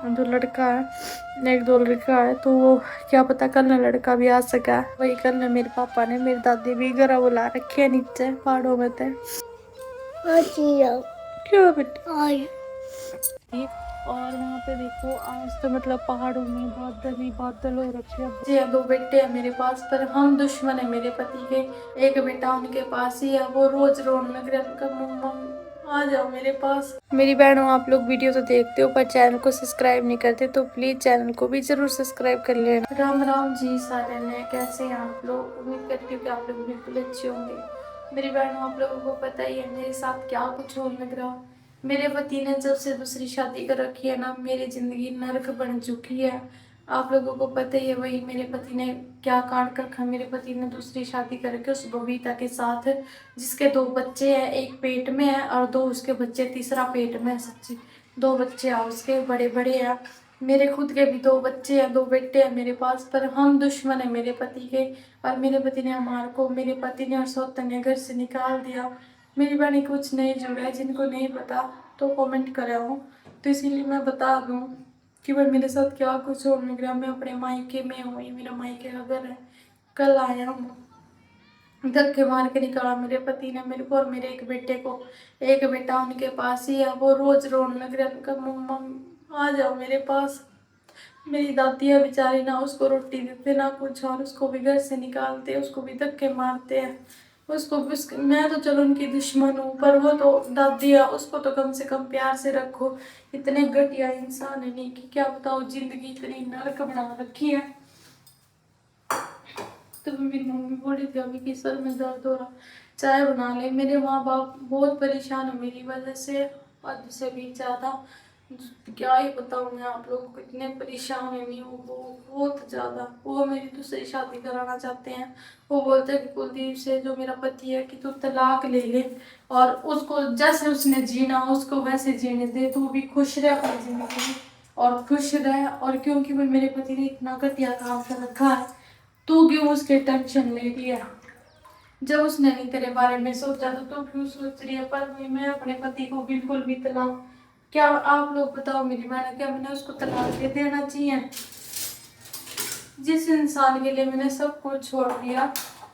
दो लड़का है, एक दो लड़का है, तो वो क्या पता कल ना लड़का भी आ सका। वही कल ना मेरे पापा ने मेरी दादी भी घर बुला रखे है नीचे पहाड़ों में थे। क्यों बेटा? और वहाँ पे देखो आज तो मतलब पहाड़ों में बादल ही बादल हो रखे हैं। जी दो बेटे हैं मेरे पास, पर हम दुश्मन है मेरे पति के। एक बेटा उनके पास ही है, वो रोज रोने लग रहा है, मम्मा आ जाओ मेरे पास। मेरी बहनों, आप लोग वीडियो तो देखते हो पर चैनल को सब्सक्राइब नहीं करते, तो प्लीज चैनल को भी जरूर सब्सक्राइब कर लेना। राम राम जी सारे ने, कैसे हैं आप लोग? उम्मीद करती हूँ कि आप लोग बिल्कुल अच्छे होंगे। मेरी बहनों, आप लोगों को पता ही है मेरे साथ क्या कुछ होने लग रहा। मेरे पति ने जब से दूसरी शादी कर रखी है ना, मेरी जिंदगी नरक बन चुकी है। आप लोगों को पता ही है, वही मेरे पति ने क्या कांड कर रखा। मेरे पति ने दूसरी शादी करके उस बबीता के साथ, जिसके दो बच्चे हैं, एक पेट में है और दो उसके बच्चे, तीसरा पेट में है। सच्ची दो बच्चे हैं उसके, बड़े बड़े हैं। मेरे खुद के भी दो बच्चे हैं, दो बेटे हैं मेरे पास, पर हम दुश्मन है मेरे पति के। और मेरे पति ने हमारे को, मेरे पति ने और सौतन ने घर से निकाल दिया। मेरी बहनी कुछ नहीं जुड़ा है, जिनको नहीं पता तो कमेंट करे हो, तो इसीलिए मैं बता दूं कि भाई मेरे साथ क्या कुछ होने लगा। मैं अपने मायके में हूँ, ये मेरा मायके का घर है। कल आया हूँ, धक्के मार के निकाला मेरे पति ने मेरे को और मेरे एक बेटे को। एक बेटा उनके पास ही है, वो रोज रोने लग रहा है, उनका मम्मा आ जाओ मेरे पास। मेरी दादी है बेचारी, ना उसको रोटी देते ना कुछ, और उसको भी घर से निकालते, उसको भी धक्के मारते हैं। उसको मैं तो चलो उनकी दुश्मन हूँ, पर वो तो दादी है, उसको तो कम से कम प्यार से रखो। इतने घटिया इंसान है नहीं कि क्या बताओ, जिंदगी इतनी नरक बना रखी है। तो मेरी मम्मी बोली थी अभी कि सर में दर्द हो रहा, चाय बना ले। मेरे माँ बाप बहुत परेशान है मेरी वजह से, हद से भी ज़्यादा। क्या ही बताऊँ मैं आप लोगों को, इतने परेशान है नहीं वो बहुत ज़्यादा। वो मेरी दूसरी शादी कराना चाहते हैं। वो बोलते हैं कि कुलदीप से, जो मेरा पति है, कि तू तलाक ले ले और उसको जैसे उसने जीना उसको वैसे जीने दे, तू भी खुश रह अपनी जिंदगी में और खुश रह। और क्योंकि वो मेरे पति ने इतना घटिया काम कर रखा है, तू क्यों उसके टेंशन ले रही है? जब उसने नहीं तेरे बारे में सोचा तो तू क्यों सोच रही है? पर मैं अपने पति को बिल्कुल भी तलाक, क्या आप लोग बताओ मेरी बहन, क्या मैंने उसको तलाक दे देना चाहिए? जिस इंसान के लिए मैंने सब कुछ छोड़ दिया,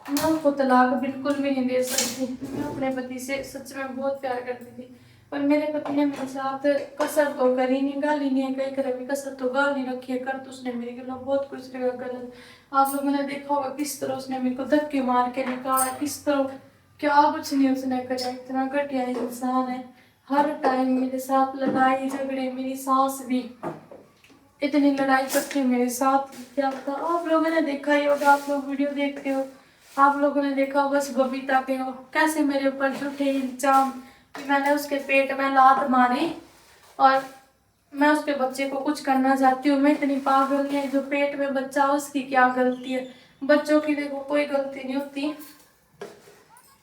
मैं उसको तलाक बिल्कुल भी नहीं दे सकती। मैं अपने पति से सच में बहुत प्यार करती थी, पर मेरे पति ने मेरे साथ कसर तो करी नहीं, गाली नहीं है कहीं करे भी, कसर तो गाल नहीं रखी है, कर तो उसने मेरे खिलाफ बहुत कुछ लगा गलत। आप लोगों ने देखा होगा किस तरह उसने मेरे को धक्के मार के निकाला, किस तरह, क्या कुछ नहीं उसने करा। इतना घटिया इंसान है, हर टाइम मेरे साथ लड़ाई झगड़े। मेरी सास भी इतनी लड़ाई करती है मेरे साथ, क्या बता। आप लोगों ने देखा ही होगा, आप लोग वीडियो देखते हो, आप लोगों ने देखा होगा बस बबीता पे हो कैसे मेरे ऊपर झूठे इल्जाम कि मैंने उसके पेट में लात मारी और मैं उसके बच्चे को कुछ करना चाहती हूँ। मैं इतनी पागल है, जो पेट में बच्चा उसकी क्या गलती है? बच्चों की देखो कोई गलती नहीं होती,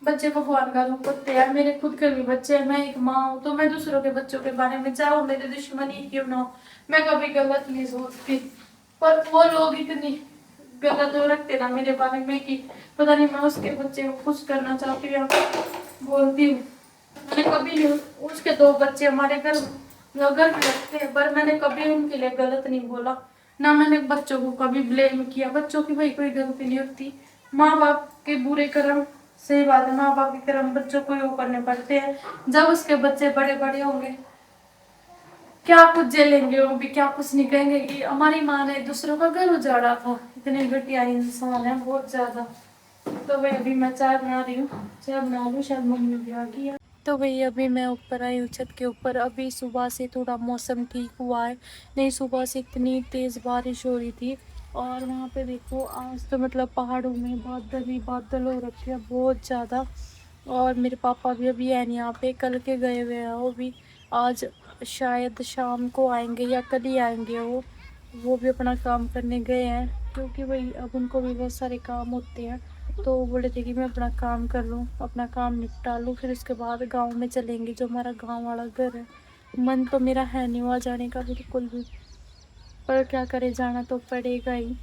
बच्चे भगवान का रूप होते हैं। मेरे खुद के भी बच्चे हैं, मैं एक माँ हूँ, तो मैं दूसरों के बच्चों के बारे में, चाहे वो मेरे दुश्मन ही क्यों ना हो, मैं कभी गलत नहीं सोचती। पर वो लोग इतनी गलत हो रखते ना मेरे बारे में कि पता नहीं मैं उसके बच्चे को कुछ करना चाहती हूँ, बोलती हूँ। मैंने कभी नहीं, उसके दो बच्चे हमारे घर घर में रखते हैं, पर मैंने कभी उनके लिए गलत नहीं बोला, ना मैंने बच्चों को कभी ब्लेम किया। बच्चों की भाई कोई गलती नहीं होती, माँ बाप के बुरे कर्म, सही बात है, माँ बाप के कर्म बच्चों को ही वो करने पड़ते हैं। जब उसके बच्चे बड़े बड़े होंगे, क्या कुछ झेलेंगे वो भी, क्या कुछ नहीं कहेंगे कि हमारी माँ ने दूसरों का घर उजाड़ा था। इतने घटिया इंसान है बहुत ज्यादा। तो भाई अभी मैं चाय बना रही हूँ, चाय बना लूँ, शायद मम्मी भी आ गई है। तो भाई अभी मैं ऊपर आई हूँ छत के ऊपर। अभी सुबह से थोड़ा मौसम ठीक हुआ है, नहीं सुबह से इतनी तेज़ बारिश हो रही थी। और वहाँ पे देखो आज तो मतलब पहाड़ों में बादल ही बादल हो रखे हैं बहुत ज़्यादा। और मेरे पापा भी अभी हैं यहाँ पे, कल के गए हुए हैं वो भी। आज शायद शाम को आएंगे या कल ही आएंगे वो भी अपना काम करने गए हैं, क्योंकि भाई अब उनको भी बहुत सारे काम होते हैं। तो वो बोले थे कि मैं अपना काम कर लूँ, अपना काम निपटा लूँ, फिर उसके बाद गांव में चलेंगे, जो हमारा गांव वाला घर है। मन तो मेरा है नहीं वहाँ जाने का बिल्कुल भी, पर क्या करे, जाना तो पड़ेगा ही।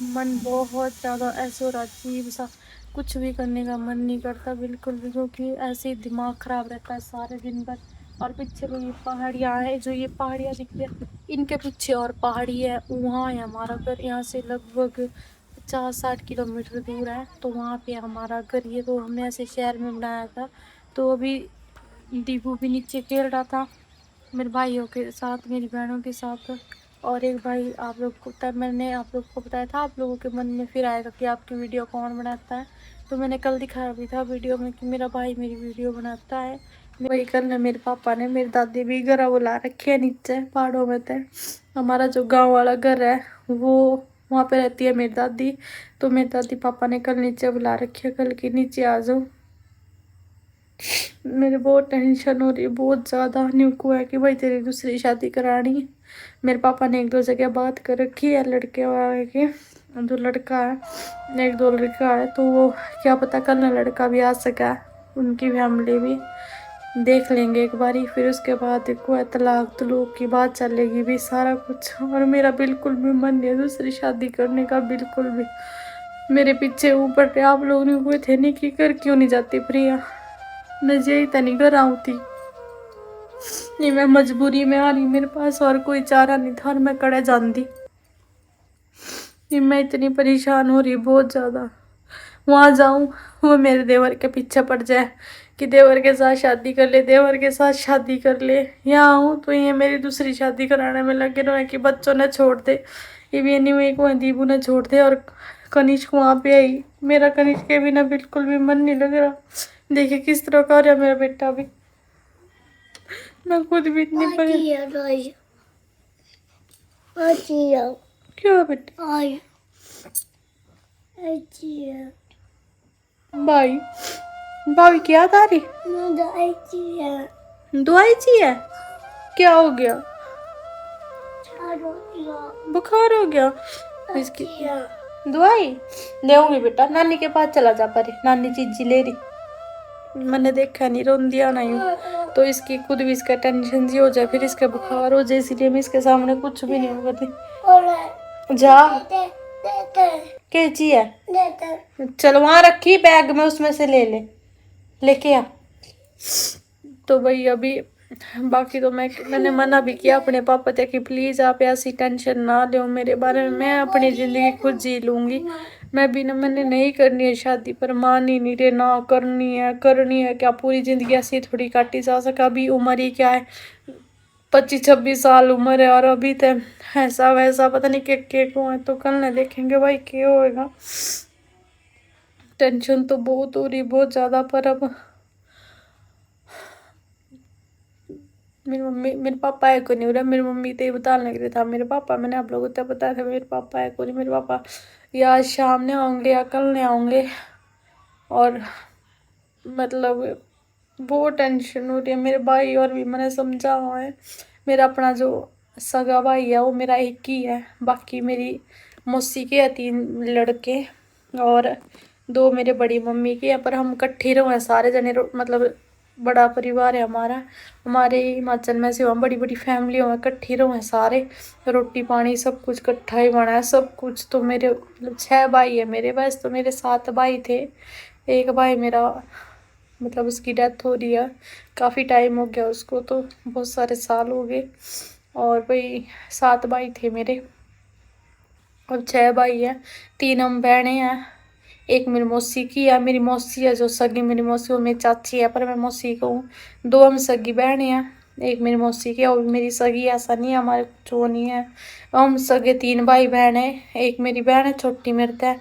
मन बहुत ज़्यादा ऐसे हो रहा अजीब सा, कुछ भी करने का मन नहीं करता बिल्कुल भी, क्योंकि ऐसे ही दिमाग ख़राब रहता है सारे दिन भर। और पीछे वो ये पहाड़ियाँ हैं, जो ये पहाड़ियाँ दिख रही है इनके पीछे और पहाड़ी है, वहाँ है हमारा घर। यहाँ से लगभग 50-60 किलोमीटर दूर है, तो वहाँ पे हमारा घर। ये तो हमने ऐसे शहर में बनाया था। तो अभी दीपू भी नीचे खेल रहा था मेरे भाइयों के साथ, मेरी बहनों के साथ। और एक भाई, आप लोग को तब मैंने आप लोग को बताया था, आप लोगों के मन में फिर आएगा कि आपकी वीडियो कौन बनाता है। तो मैंने कल दिखाया भी था वीडियो में कि मेरा भाई मेरी वीडियो बनाता है। वही कल ने मेरे पापा ने मेरी दादी भी घर बुला रखे है नीचे पहाड़ों में। थे हमारा जो गांव वाला घर है वो, वहाँ पे रहती है मेरी दादी। तो मेरी दादी पापा ने कल नीचे बुला रखी है, कल की नीचे आ जाओ। मेरे बहुत टेंशन हो रही है, बहुत ज़्यादा। न्यू को है कि भाई तेरी दूसरी शादी करानी है। मेरे पापा ने 1-2 जगह बात कर रखी है लड़के वाले के, जो लड़का है 1-2 लड़का है। तो वो क्या पता कल ना लड़का भी आ सका है, उनकी फैमिली भी देख लेंगे एक बारी। फिर उसके बाद देखो तलाक तलूक की बात चलेगी भी सारा कुछ। और मेरा बिल्कुल भी मन नहीं है दूसरी शादी करने का, बिल्कुल भी। मेरे पीछे ऊपर आप लोग नहीं हुए थे नहीं कि कर क्यों नहीं जाती प्रिया, मैं यही तनी घर आऊँ थी। नहीं, मैं मजबूरी में आ रही, मेरे पास और कोई चारा नहीं था और मैं कड़े जानती। नहीं, मैं इतनी परेशान हो रही बहुत ज़्यादा। वहाँ जाऊँ वो मेरे देवर के पीछे पड़ जाए कि देवर के साथ शादी कर ले, देवर के साथ शादी कर ले। यहाँ आऊँ तो ये मेरी दूसरी शादी कराने में लगे रहे कि बच्चों ने छोड़ दे, ये भी नहीं को दीबू ने छोड़ दे। और कनिष्क वहाँ पे आई, मेरा कनिष्क के बिना बिल्कुल भी मन नहीं लग रहा। देखिए किस तरह का हो रहा मेरा बेटा भी, मैं खुद भी इतनी क्या बेटा भाई भाई क्या था रही दवाई चाहिए? क्या हो गया? बुखार हो गया? इसकी दवाई देऊंगी बेटा, नानी के पास चला जा पर, नानी चीजी ले रही। मैंने देखा नहीं रोन दिया नहीं, तो इसकी खुद भी इसका टेंशन जी हो जाए, फिर इसका बुखार हो जाए, इसलिए मैं इसके सामने कुछ भी नहीं करती। जा कैची है, चलो वहां रखी बैग में, उसमें से ले ले, लेके आ। तो भाई अभी बाकी तो मैंने मना भी किया अपने पापा से कि प्लीज़ आप ऐसी टेंशन ना लो मेरे बारे में, मैं अपनी ज़िंदगी खुद जी लूँगी। मैं भी ना, मैंने नहीं करनी है शादी, पर मान ही नहीं रहे ना, करनी है क्या, पूरी ज़िंदगी ऐसी थोड़ी काटी जा सका। अभी उम्र ही क्या है, 25-26 साल उम्र है, और अभी तो ऐसा वैसा पता नहीं के को है। तो कल ना देखेंगे भाई क्या होएगा। टेंशन तो बहुत हो रही, बहुत ज़्यादा। पर अब मेरी मम्मी, मेरे पापा है को नहीं हो रहा, मेरी मम्मी तो ये बताने लग रहा था मेरे पापा, मैंने आप लोगों को बताया था मेरे पापा है को नहीं। मेरे पापा या आज शाम ने आएंगे या कल ने आएंगे। और मतलब बहुत टेंशन हो रही है। मेरे भाई और भी मैंने समझा हुआ है, मेरा अपना जो सगा भाई है वो मेरा एक ही है, बाकी मेरी मौसी के है 3 लड़के और 2 मेरे बड़ी मम्मी के हैं। पर हम इकट्ठे रहे सारे जने, मतलब बड़ा परिवार है हमारा। हमारे हिमाचल में से वहाँ बड़ी बड़ी फैमिली में इकट्ठे रहे सारे, रोटी पानी सब कुछ इकट्ठा ही बना है सब कुछ। तो मेरे मतलब 6 भाई है मेरे पास, तो मेरे 7 भाई थे। एक भाई मेरा मतलब उसकी डेथ हो रही है, काफ़ी टाइम हो गया उसको, तो बहुत सारे साल हो गए। और भाई 7 भाई थे मेरे, अब 6 भाई है, 3 हम बहनें हैं। एक मेरी मौसी की है, मेरी मौसी है जो सगी मेरी मौसी, वो मेरी चाची है पर मैं मौसी कहूँ। 2 हम सगी बहनें हैं, एक मेरी मौसी की और मेरी सगी, ऐसा नहीं है हमारे कुछ वो नहीं है। हम सगे 3 भाई बहन है। एक मेरी बहन है छोटी मेरे से,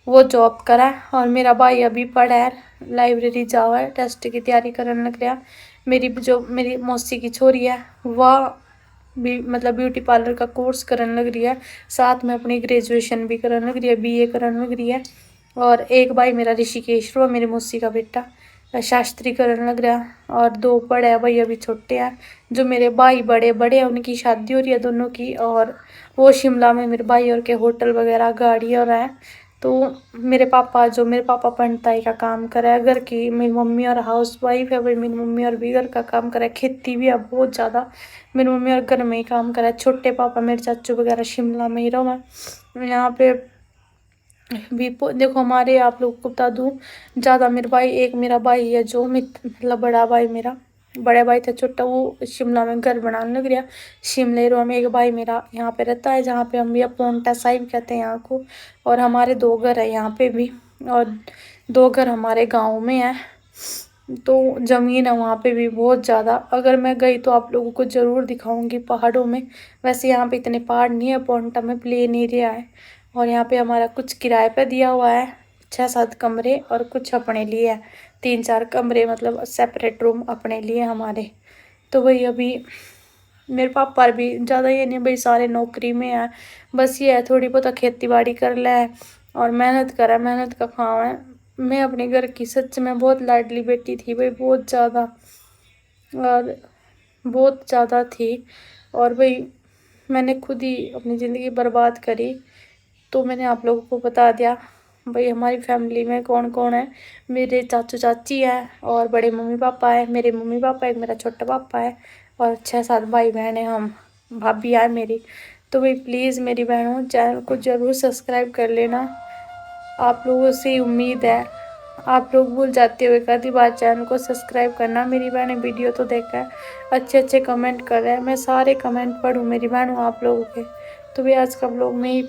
वो जॉब करा है। और मेरा भाई अभी पढ़ा है, लाइब्रेरी जावा है, टेस्ट की तैयारी करने लग रहा। मेरी जो मेरी मौसी की छोरी है वह भी मतलब ब्यूटी पार्लर का कोर्स करने लग रही है, साथ में अपनी ग्रेजुएशन भी करने लग रही है, बीए करने लग रही है। और एक भाई मेरा ऋषिकेश, वो मेरी मौसी का बेटा, शास्त्री करने लग रहा। और 2 बड़े हैं भाई, अभी छोटे हैं। जो मेरे भाई बड़े बड़े हैं उनकी शादी हो रही है दोनों की, और वो शिमला में मेरे भाई और के होटल वगैरह गाड़ी और है। तो मेरे पापा पंटाई का काम करे है घर की, मेरी मम्मी और हाउस वाइफ है भाई, मेरी मम्मी और भी घर का काम करे, खेती भी है बहुत ज़्यादा। मेरी मम्मी और घर में ही काम करे। छोटे पापा मेरे चाचू वगैरह शिमला में ही रहो। यहाँ पे भी देखो हमारे, आप लोग को बता दूँ ज़्यादा मेरे भाई, एक मेरा भाई है जो मतलब बड़ा भाई मेरा, बड़ा भाई था छोटा, वो शिमला में घर बनाने लग गया। शिमले रो में एक भाई मेरा यहाँ पे रहता है, जहाँ पे हम भी पोंटा साहिब कहते हैं यहाँ को। और हमारे 2 घर है यहाँ पे भी, और 2 घर हमारे गांव में है। तो ज़मीन है वहाँ पे भी बहुत ज़्यादा। अगर मैं गई तो आप लोगों को ज़रूर दिखाऊंगी पहाड़ों में। वैसे यहाँ पे इतने पहाड़ नहीं है, पोंटा में प्लेन एरिया है। और यहाँ पे हमारा कुछ किराए पे दिया हुआ है, 6-7 कमरे, और कुछ अपने लिए है, 3-4 कमरे, मतलब सेपरेट रूम अपने लिए हमारे। तो वही अभी मेरे पापा भी ज़्यादा ये नहीं भाई, सारे नौकरी में है। बस ये है थोड़ी बहुत खेती बाड़ी कर ले और मेहनत करे, मेहनत का काम है। मैं अपने घर की सच में बहुत लाडली बेटी थी भाई, बहुत ज़्यादा, और बहुत ज़्यादा थी। और भाई मैंने खुद ही अपनी ज़िंदगी बर्बाद करी। तो मैंने आप लोगों को बता दिया भाई हमारी फैमिली में कौन कौन है। मेरे चाचू चाची है, और बड़े मम्मी पापा है, मेरे मम्मी पापा, एक मेरा छोटा पापा है, और 6-7 भाई बहन है हम, भाभी है मेरी। तो भाई प्लीज़ मेरी बहनों, चैनल को ज़रूर सब्सक्राइब कर लेना। आप लोगों से ही उम्मीद है। आप लोग भूल जाते हो एक आधी बार चैनल को सब्सक्राइब करना। मेरी बहनें वीडियो तो देखा है, अच्छे अच्छे कमेंट कर रहे हैं, मैं सारे कमेंट पढ़ूँ मेरी बहनों आप लोगों के। तो भी आज का व्लॉग में ही